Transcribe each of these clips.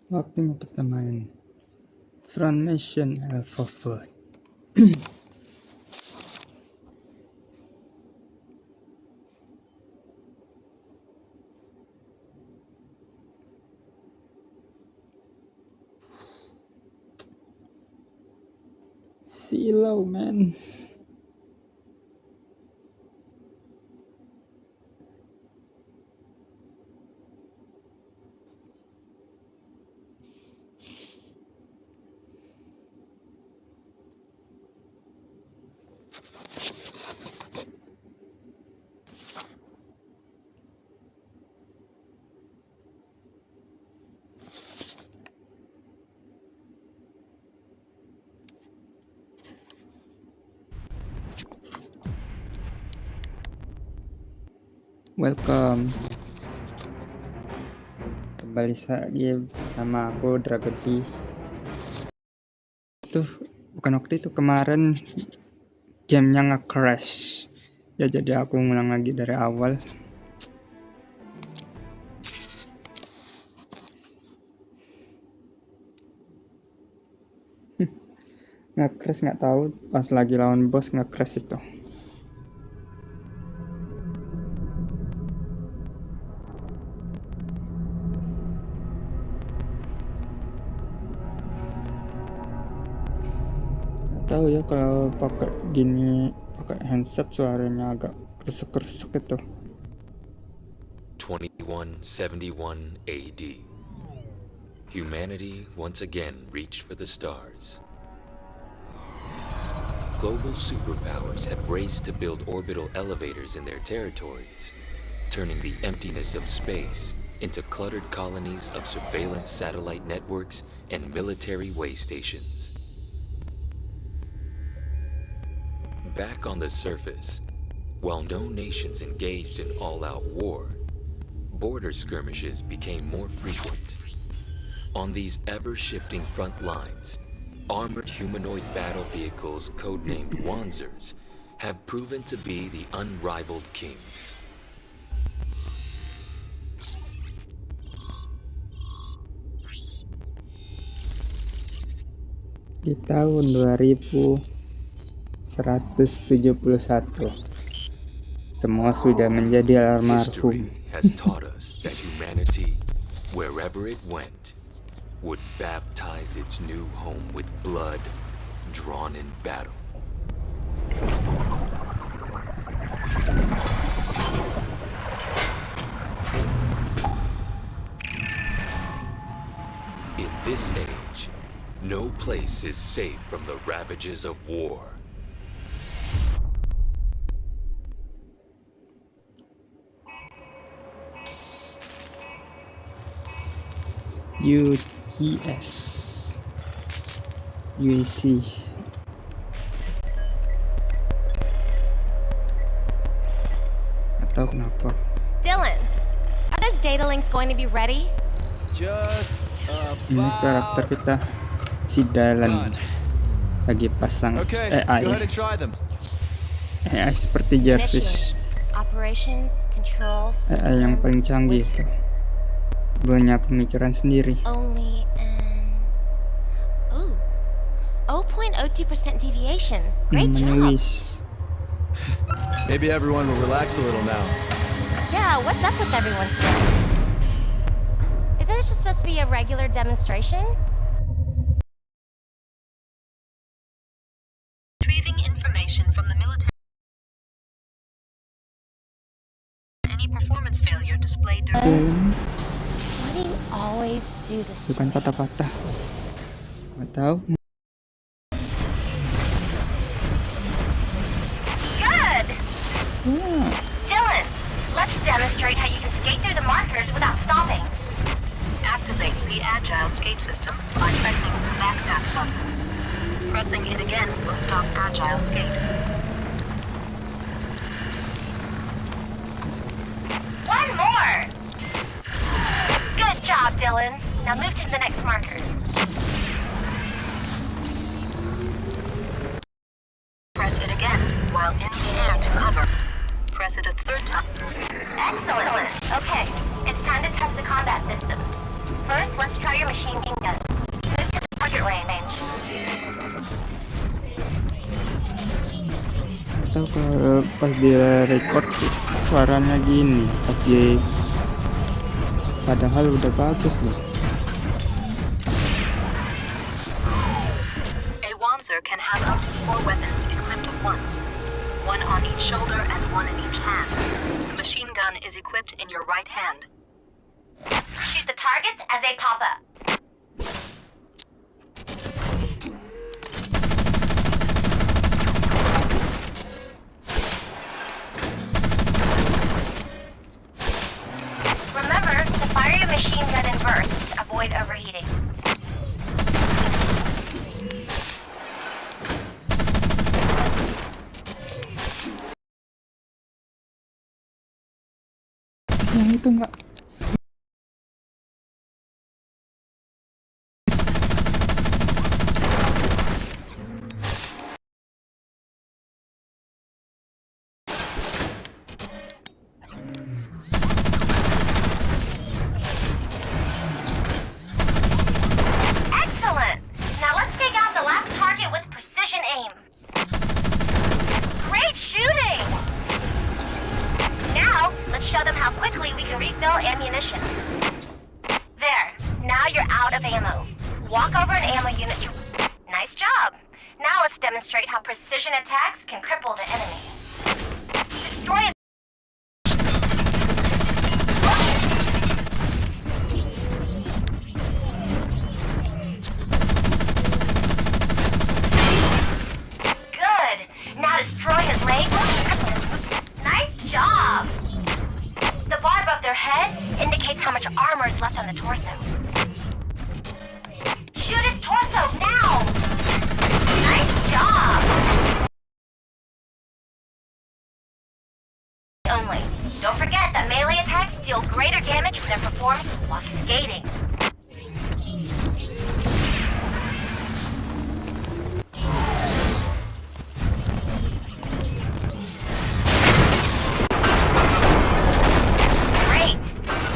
Waktunya kita main front mission elvoved. Silau man. Welcome. Kembali lagi bersama aku DragonVThis. Bukan waktu itu, kemarin gamenya nge-crash. Ya jadi aku ngulang lagi dari awal. Nge-crash nggak tahu pas lagi lawan bos nge-crash itu. Tahu ya kalau pakai gini, pakai handset suaranya agak kresek-kresek itu. 2171 AD. Humanity once again reached for the stars. Global superpowers had raced to build orbital elevators in their territories, turning the emptiness of space into cluttered colonies of surveillance satellite networks and military way stations. Back on the surface, while no nations engaged in all-out war, border skirmishes became more frequent. On these ever-shifting front lines, armored humanoid battle vehicles codenamed Wanzers have proven to be the unrivaled kings. Di tahun 2171, semua sudah menjadi almarhum. History has taught us that humanity, wherever it went, would baptize its new home with blood drawn in battle. In this age, no place is safe from the ravages of war. UGS UEC. Atau kenapa? Dylan, are those data links going to be ready? Ini karakter kita, si Dylan, lagi pasang AI. AI seperti Jarvis. Operations, control, AI yang paling canggih itu. Punya pemikiran sendiri. Only an 0.02% deviation. Great job. Maybe everyone will relax a little now. Yeah, what's up with everyone today? Isn't this just supposed to be a regular demonstration? Retrieving information from the military. Any performance failure displayed during. Why do you always do this to Bukan me? patah-patah. Nggak tahu. Good! Dylan, let's demonstrate how you can skate through the markers without stopping. Activate the Agile Skate System by pressing the backpack button. Pressing it again will stop Agile Skate. One more! Good job, Dylan. Now move to the next marker. Press it again while in the air to hover. Press it a third time. Excellent. Okay, it's time to test the combat system. First, let's try your machine gun. Move to the target range. Atau kalau pas dia record suaranya gini, pas dia padahal udah bagus loh. A Wanzer can have up to 4 weapons equipped at once. 1 on each shoulder and 1 in each hand. The machine gun is equipped in your right hand. Shoot the targets as they pop up. Remember to fire your machine gun in bursts to avoid overheating. Yang itu enggak. Excellent! Now let's take out the last target with precision aim. Great shooting! Now, let's show them how quickly we can refill ammunition. There, now you're out of ammo. Walk over an ammo unit to... Nice job! Now let's demonstrate how precision attacks can cripple the enemy. Destroy a... Good! Now destroy his leg. Nice job! The bar above their head indicates how much armor is left on the torso. Shoot his torso now! Nice job! Only. Don't forget that melee attacks deal greater damage when they're performed while skating. Great!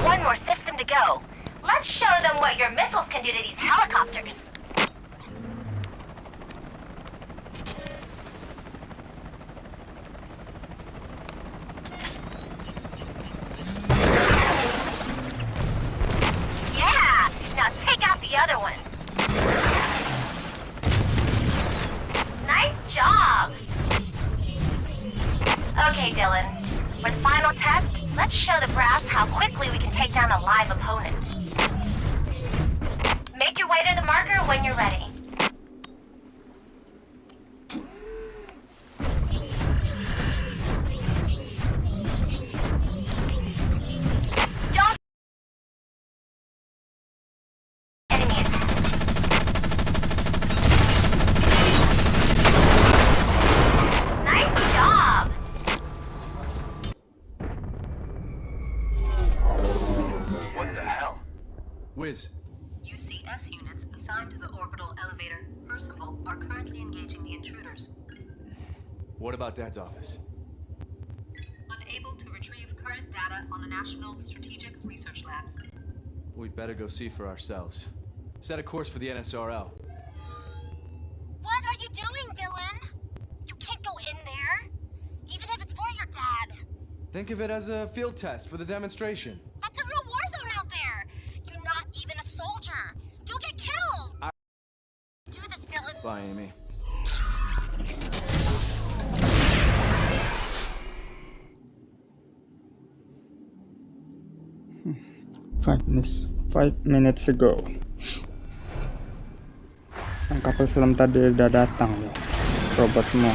One more system to go. Let's show them what your missiles can do to these helicopters. Yeah! Now take out the other one. Nice job! Okay, Dylan. For the final test, let's show the brass how quickly we can take down a live opponent. Make your way to the marker when you're ready. Don't... Enemy attack. Nice job! What the hell? Wiz, UCS units assigned to the orbital elevator Percival are currently engaging the intruders. what about Dad's office? Unable to retrieve current data on the National Strategic Research Labs. We'd better go see for ourselves. Set a course for the NSRL. What are you doing, Dylan? You can't go in there. Even if it's for your dad. Think of it as a field test for the demonstration. That's a real war zone out there. You're not even a soldier. You'll get killed. Do this, Dylan. Bye, Amy. 5 minutes ago. Yang kapal selam tadi udah datang loh. Robot semua.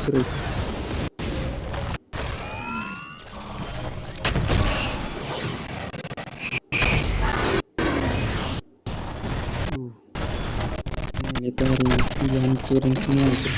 seru. Militer dihancurin semua itu.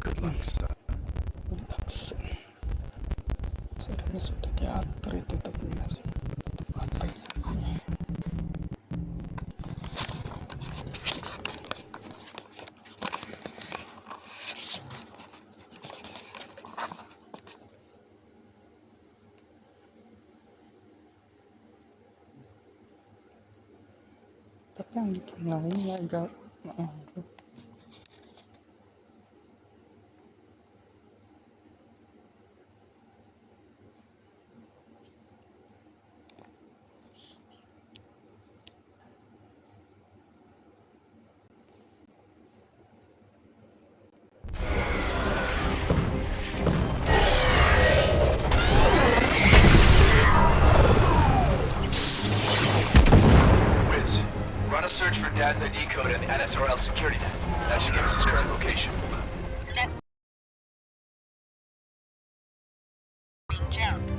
Good luck, son. Sebenarnya sudah diatur itu, tapi masih apa ya? Tapi yang di game lainnya agak Run a search for Dad's ID code and the NSRL security net. That should give us his current location. Being jammed.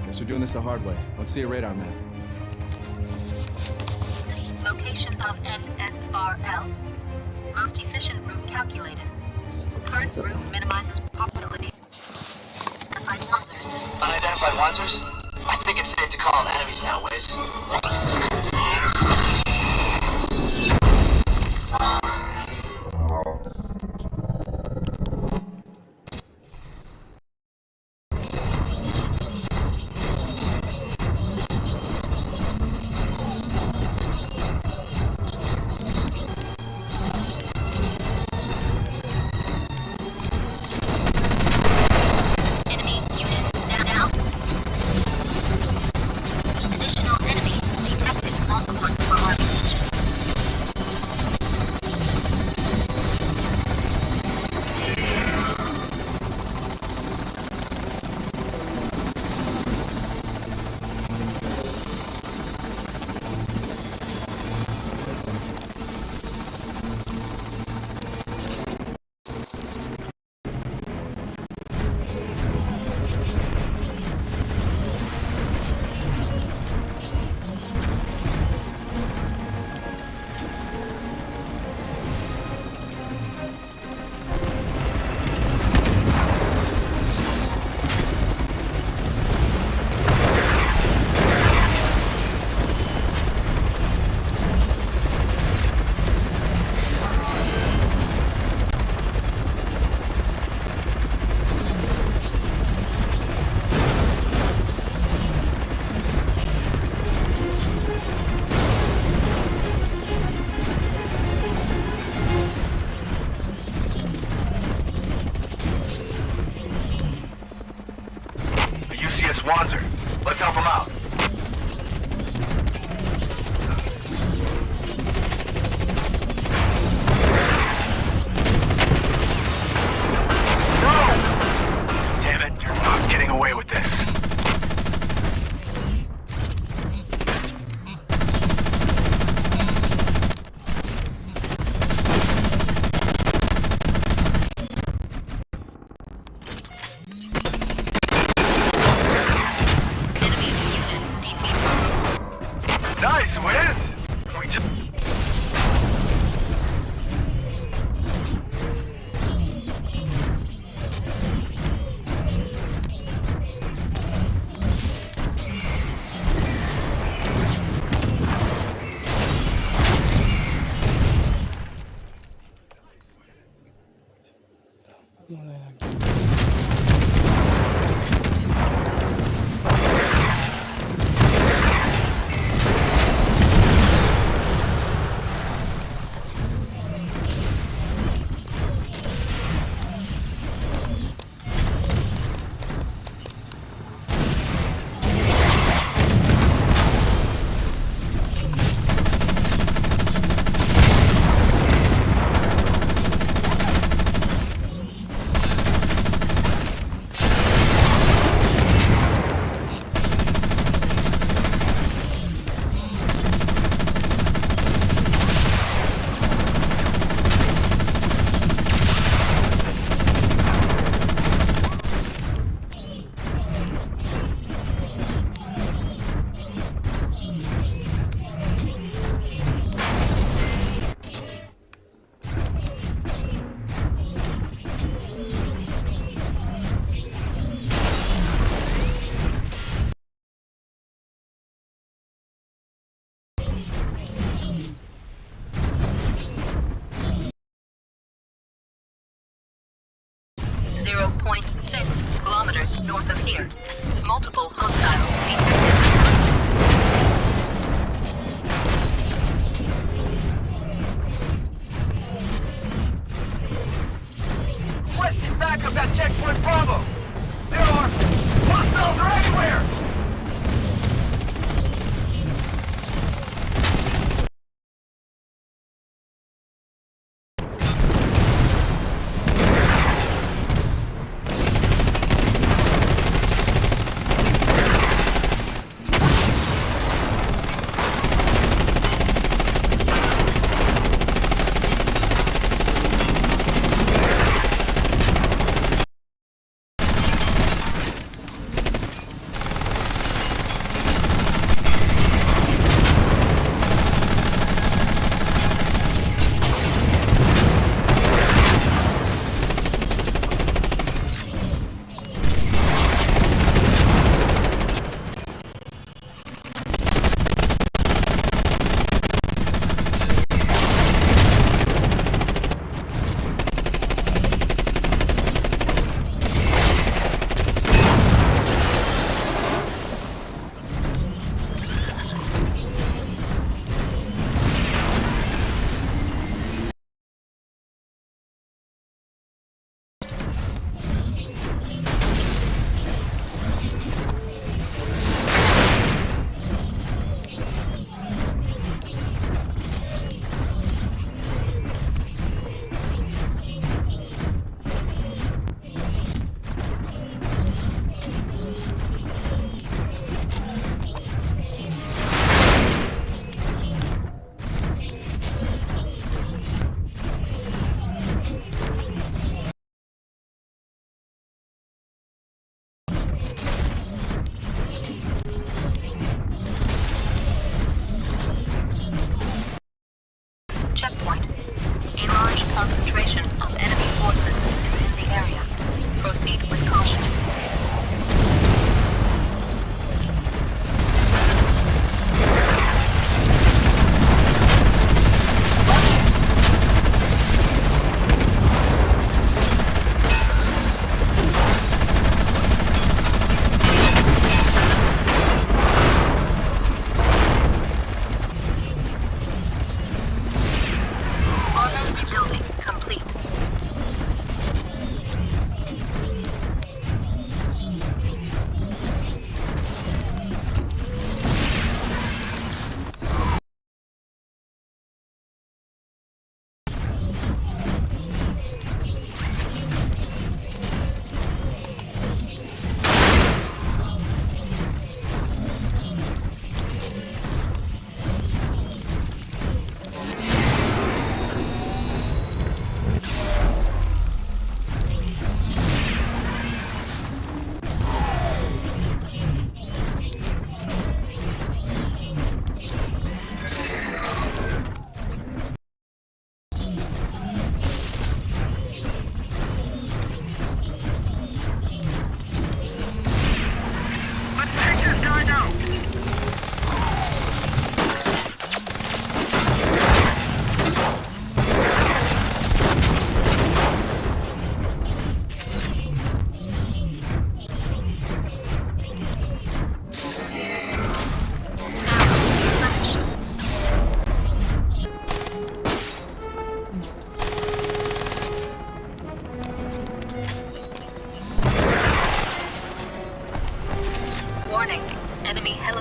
Guess we're doing this the hard way. Let's see a radar map. Location of NSRL. Most efficient route calculated. Current route minimizes probability. Unidentified monsters. Unidentified monsters? I think it's safe to call them enemies now, Wiz. Enemy unit down. Additional enemies detected. Wanzer. Let's help him out. No! Damn it, you're not getting away with this. Nice, Wiz! We just... Kilometers north of here. Multiple hostiles detected. Requesting backup at checkpoint Bravo! There are... hostiles are everywhere!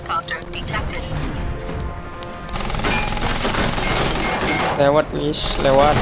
helicopter detected. Lewat wis, lewat.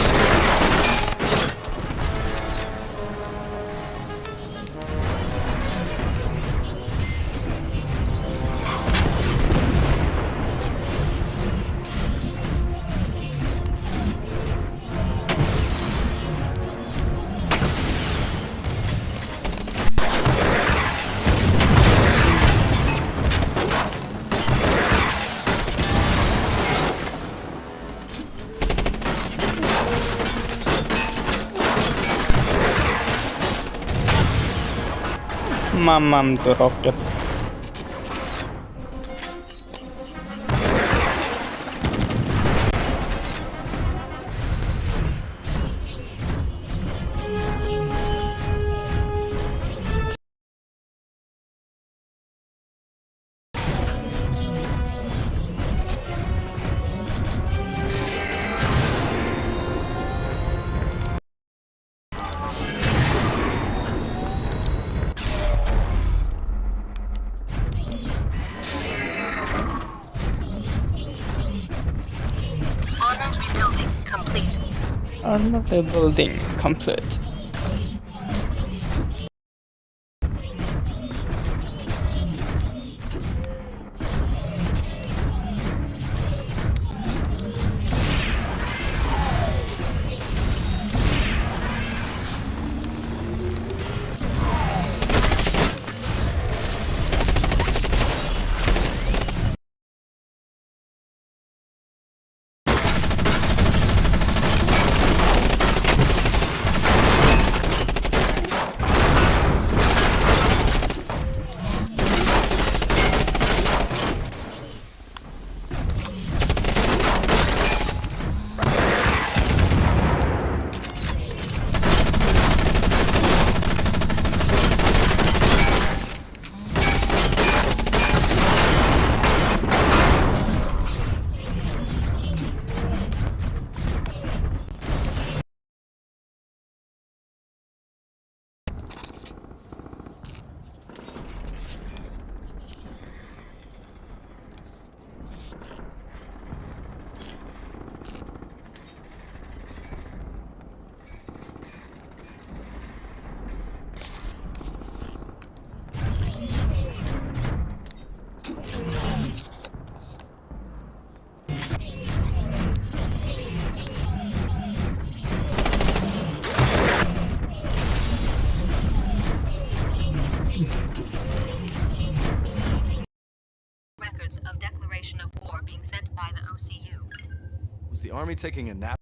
Mamam tuh roket. Armored rebuilding complete. Armor rebuilding complete. Records of declaration of war being sent by the OCU. Was the army taking a nap?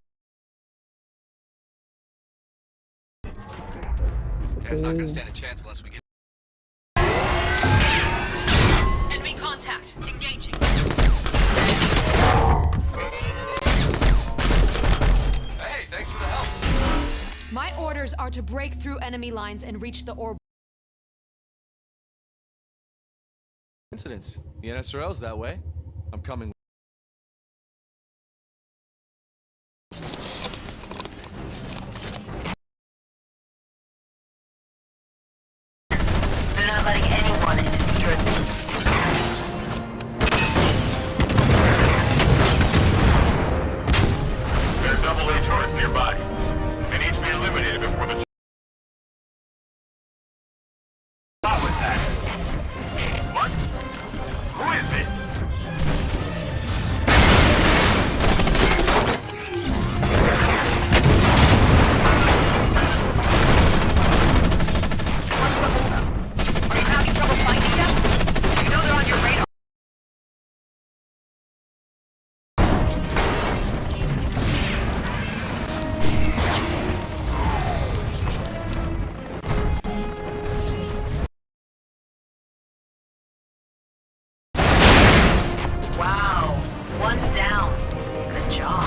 That's not gonna stand a chance unless we get. Enemy contact. Engaging. Hey, thanks for the help. My orders are to break through enemy lines and reach the orb. Incidents. The NSRL's that way. I'm coming. They're not letting anyone into New Jersey. There are double A turrets nearby. They need to be eliminated before the... What was that? What? Who is this? Are you having trouble finding them? You know they're on your radar. Wow. One down. Good job.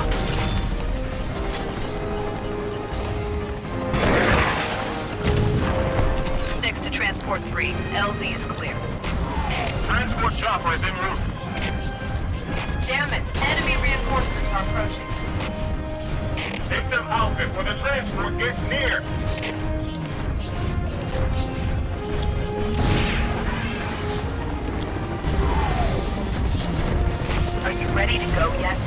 Six to transport 3. LZ is clear. Transport chopper is en route. Damn it. Enemy reinforcements are approaching. Take them out before the transport gets near. Ready to go yet?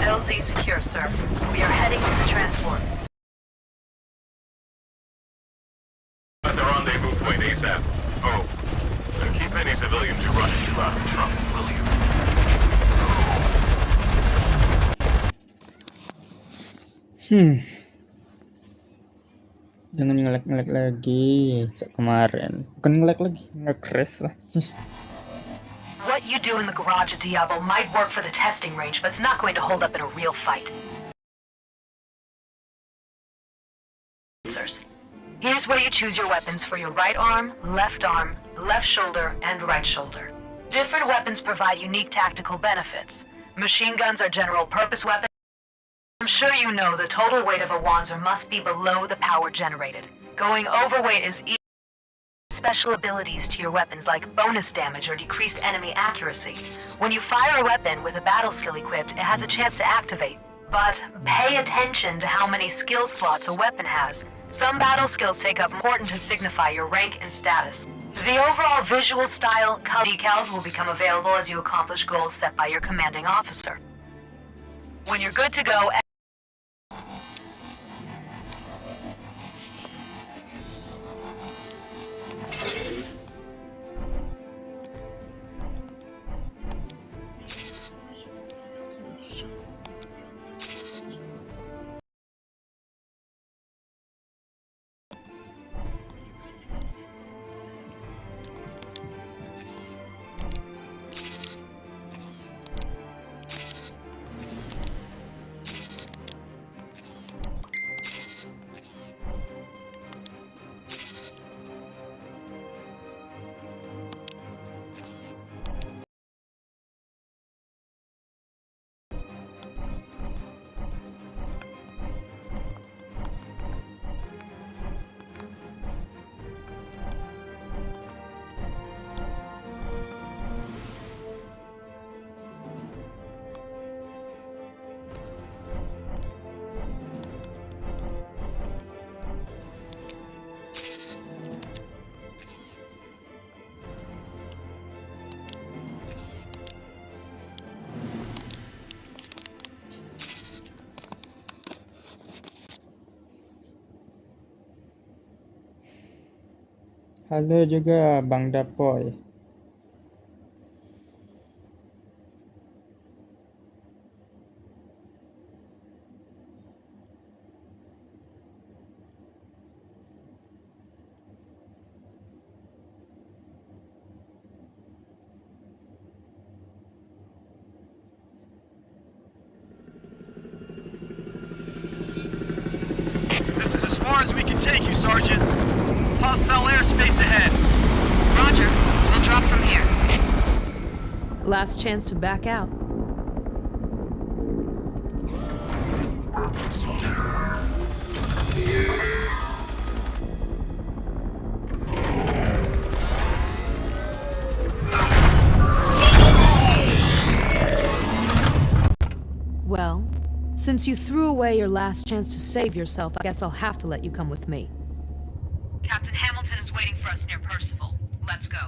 LZ secure, sir. We are heading to the transport. At the rendezvous point ASAP. Oh, and keep any civilians who run into out of trouble, will you? Jangan nge-lag lagi cek kemarin. Bukan nge-lag lagi, nge-crash lah. What you do in the garage at Diablo might work for the testing range, but it's not going to hold up in a real fight. Here's where you choose your weapons for your right arm, left shoulder, and right shoulder. Different weapons provide unique tactical benefits. Machine guns are general purpose weapons. I'm sure you know the total weight of a Wanzer must be below the power generated. Going overweight is easy. Special abilities to your weapons like bonus damage or decreased enemy accuracy. When you fire a weapon with a battle skill equipped, it has a chance to activate. But pay attention to how many skill slots a weapon has. Some battle skills take up important to signify your rank and status. The overall visual style decals will become available as you accomplish goals set by your commanding officer. When you're good to go, Halo juga Bang Dapoy. This is as far as we can take you, Sergeant. Hostile airspace ahead. Roger. We'll drop from here. Last chance to back out. Well, since you threw away your last chance to save yourself, I guess I'll have to let you come with me. Captain Hamilton is waiting for us near Percival. Let's go.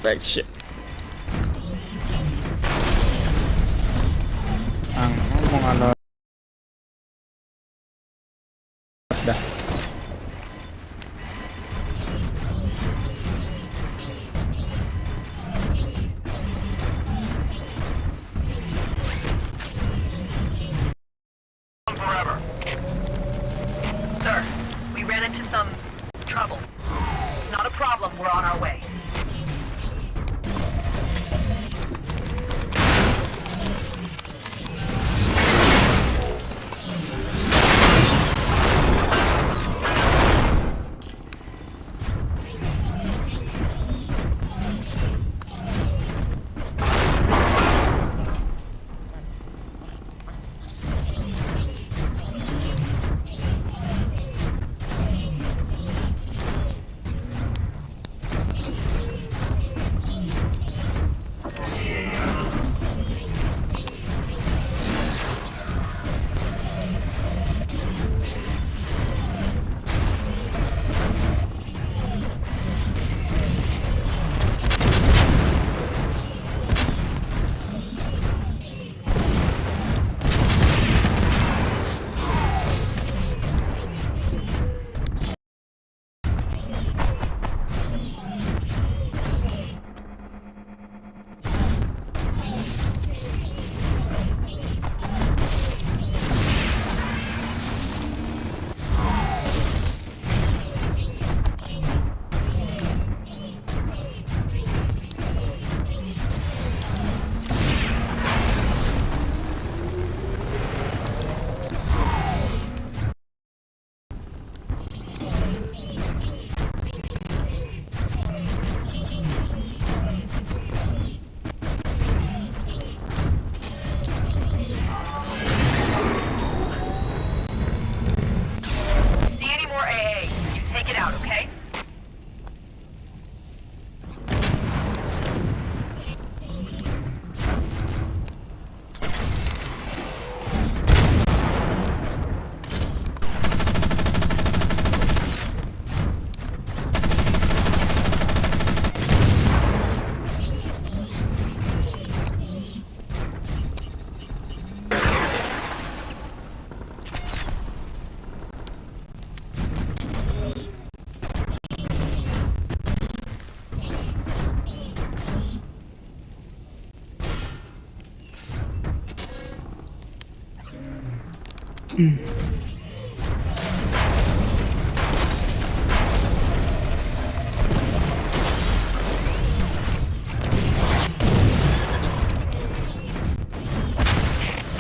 Baik shit. Ngomong alot dah. Forever. Sir, we ran into some trouble. It's not a problem, we're on our way.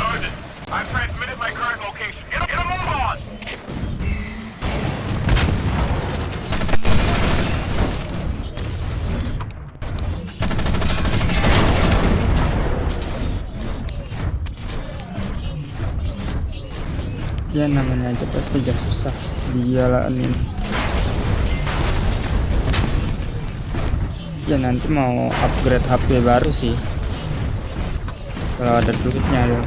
Sergeant, I've transmitted my current location. Get a move on! Ya namanya aja pasti gak susah dijalanin. Ya nanti mau upgrade HP baru sih kalau ada duitnya ya.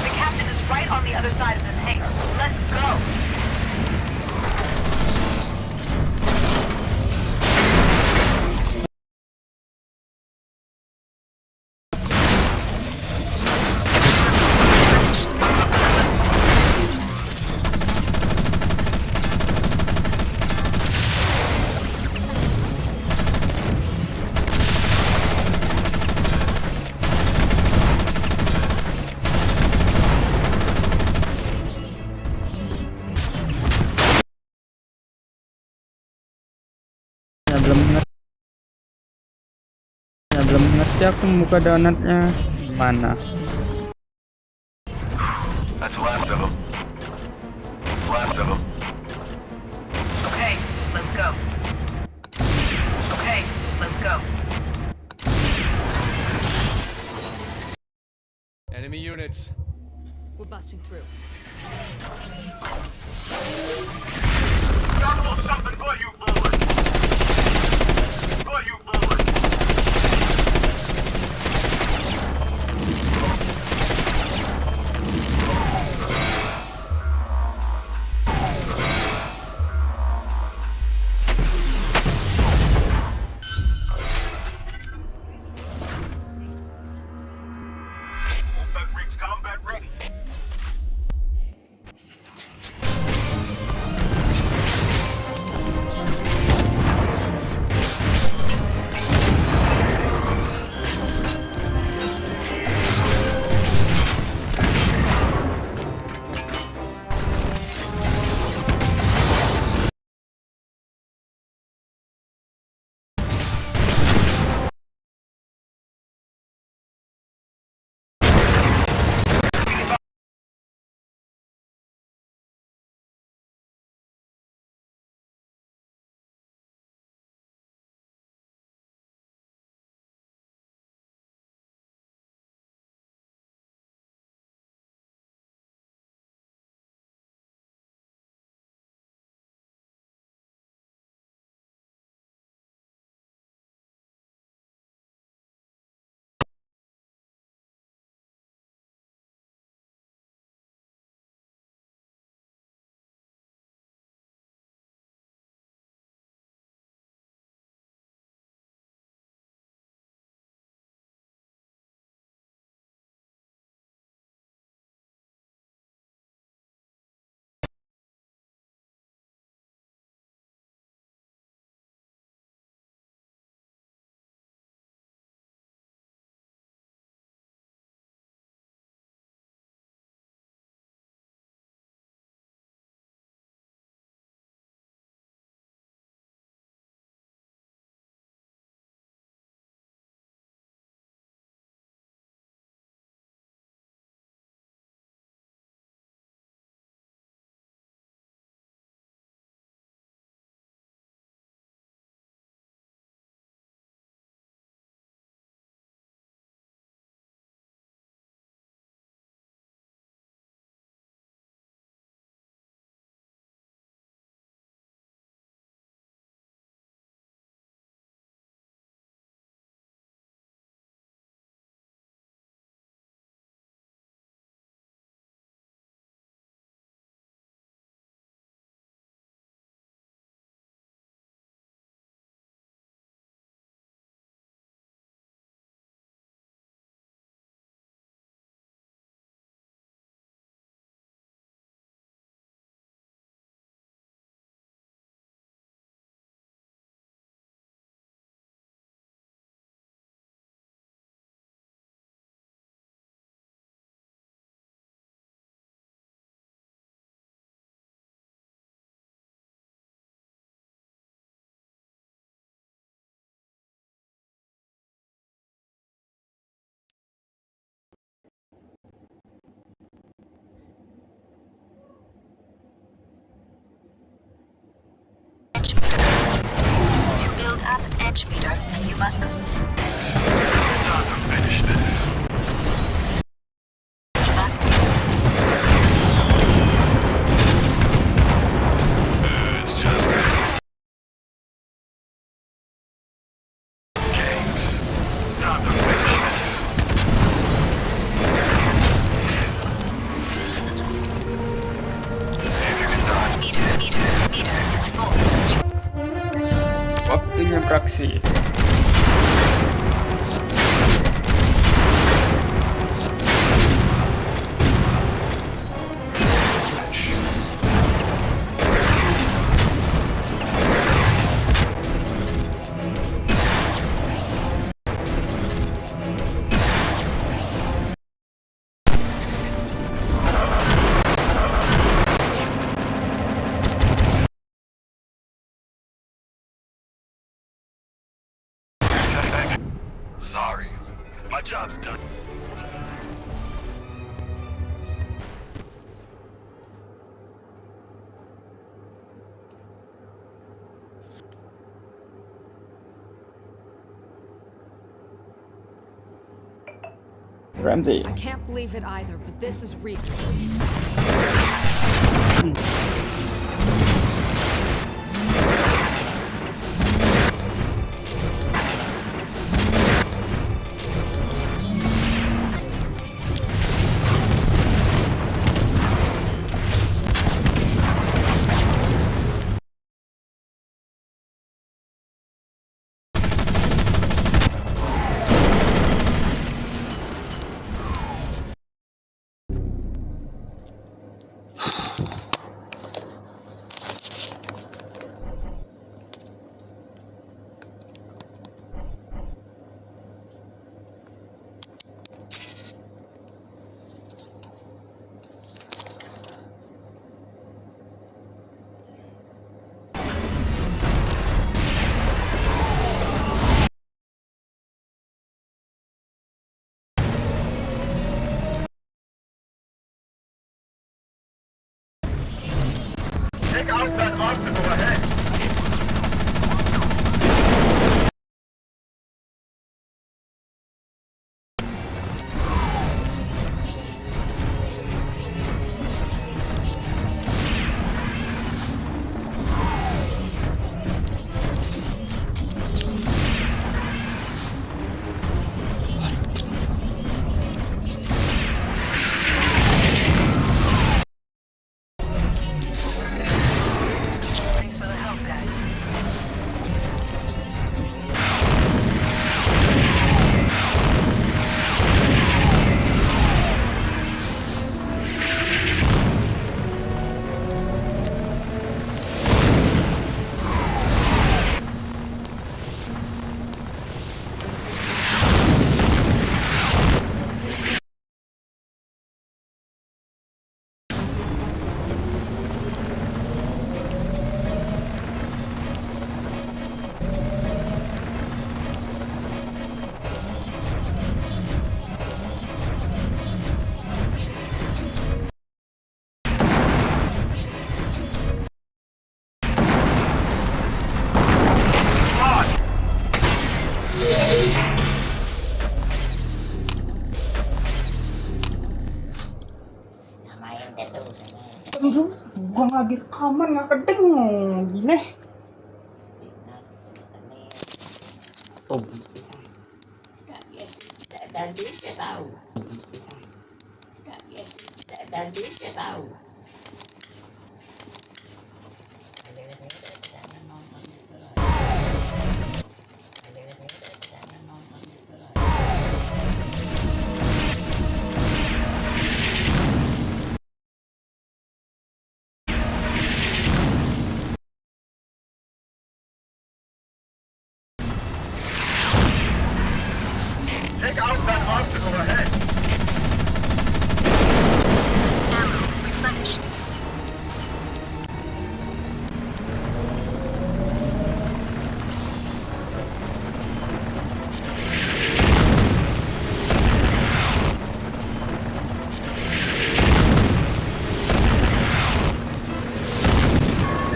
The captain is right on the other side of this hangar. Let's go! Belum ngerti aku buka donatnya mana. That's left of them. Left of them. Okay, let's go. Okay, let's go. Enemy units. We're busting through. Got a little something for you, bullets. For you, bullets. Up edge meter. You must. Time to finish this. It's just games. Time to finish this. See if you can dodge. Meter is full. Waktunya beraksi. Sorry, my job's done. Ramsey. I can't believe it either, but this is real. Take out that obstacle ahead. Thanks for the help, guys. Aduh, gua lagi rekaman nggak kedengar gini. Tuh. Take out that obstacle ahead. Ammo replenished.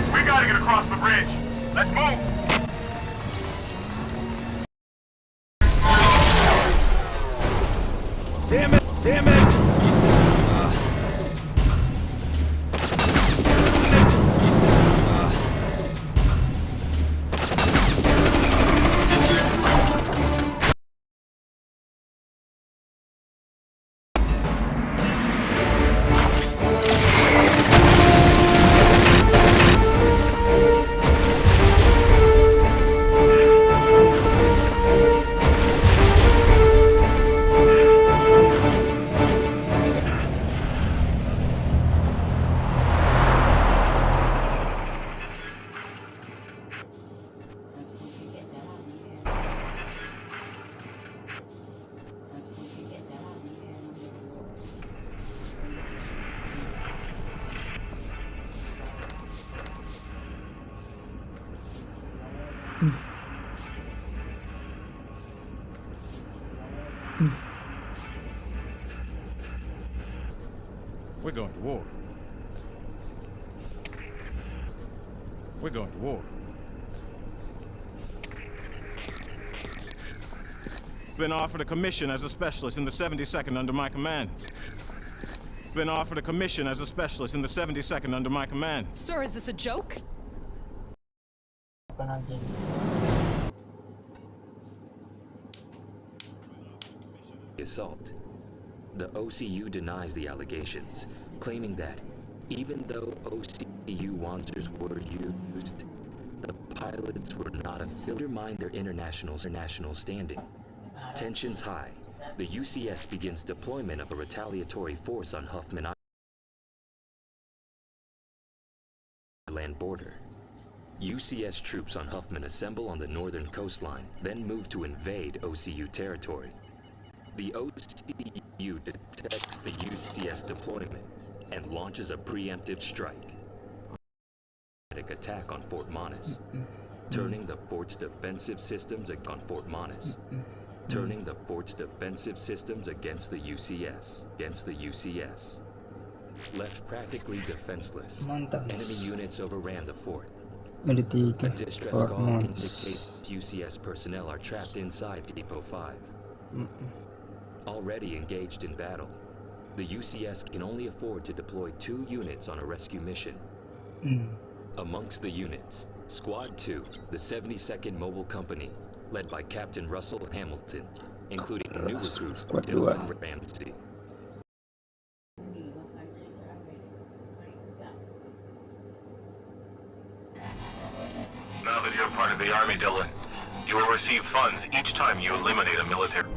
We gotta get across the bridge. Let's move. Damn it! Damn it! We're going to war. We're going to war. Been offered a commission as a specialist in the 72nd under my command. Been offered a commission as a specialist in the 72nd under my command. Sir, is this a joke? Apa lagi? Assault. The OCU denies the allegations, claiming that even though OCU monsters were used, the pilots were not undermined their international standing. Tensions high. The UCS begins deployment of a retaliatory force on Huffman Island border. UCS troops on Huffman assemble on the northern coastline, then move to invade OCU territory. The OCU detects the UCS deployment and launches a preemptive strike. Attack on Fort Monis, turning the fort's defensive systems against the UCS. Left practically defenseless, enemy units overran the fort. A distress call indicates UCS personnel are trapped inside Depot 5. Already engaged in battle, the UCS can only afford to deploy 2 units on a rescue mission. Amongst the units, Squad 2, the 72nd Mobile Company, led by Captain Russell Hamilton, including new recruit Dylan Ramsey. Now that you're part of the Army, Dylan, you will receive funds each time you eliminate a military.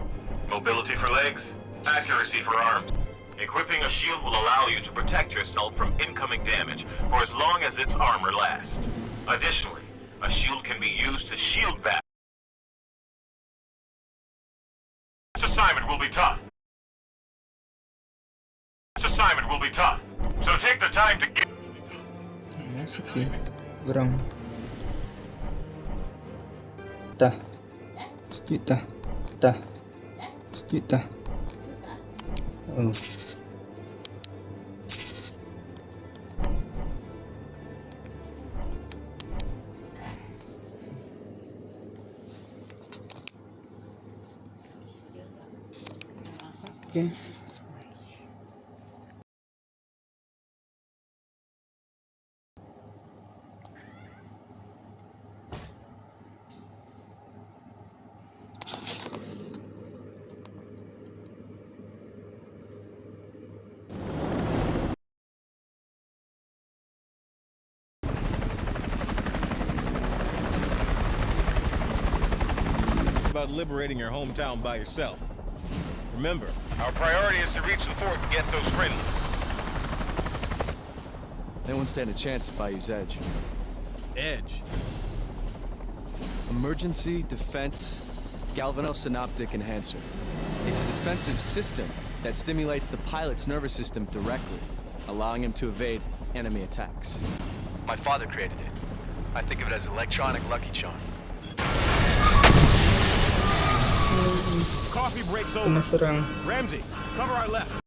Mobility for legs, accuracy for arms. Equipping a shield will allow you to protect yourself from incoming damage for as long as its armor lasts. Additionally, a shield can be used to shield back. This assignment will be tough. So take the time to get... Masuk sih, kurang. Tah, sejuta, tah, sejuta. Oh. Okay. About liberating your hometown by yourself. Remember, our priority is to reach the fort and get those friendlies. They won't stand a chance if I use Edge. Edge. Emergency Defense Galvanosynaptic Enhancer. It's a defensive system that stimulates the pilot's nervous system directly, allowing him to evade enemy attacks. My father created it. I think of it as electronic Lucky Charm. Coffee breaks over. Kena serang. Ramsey, cover our left.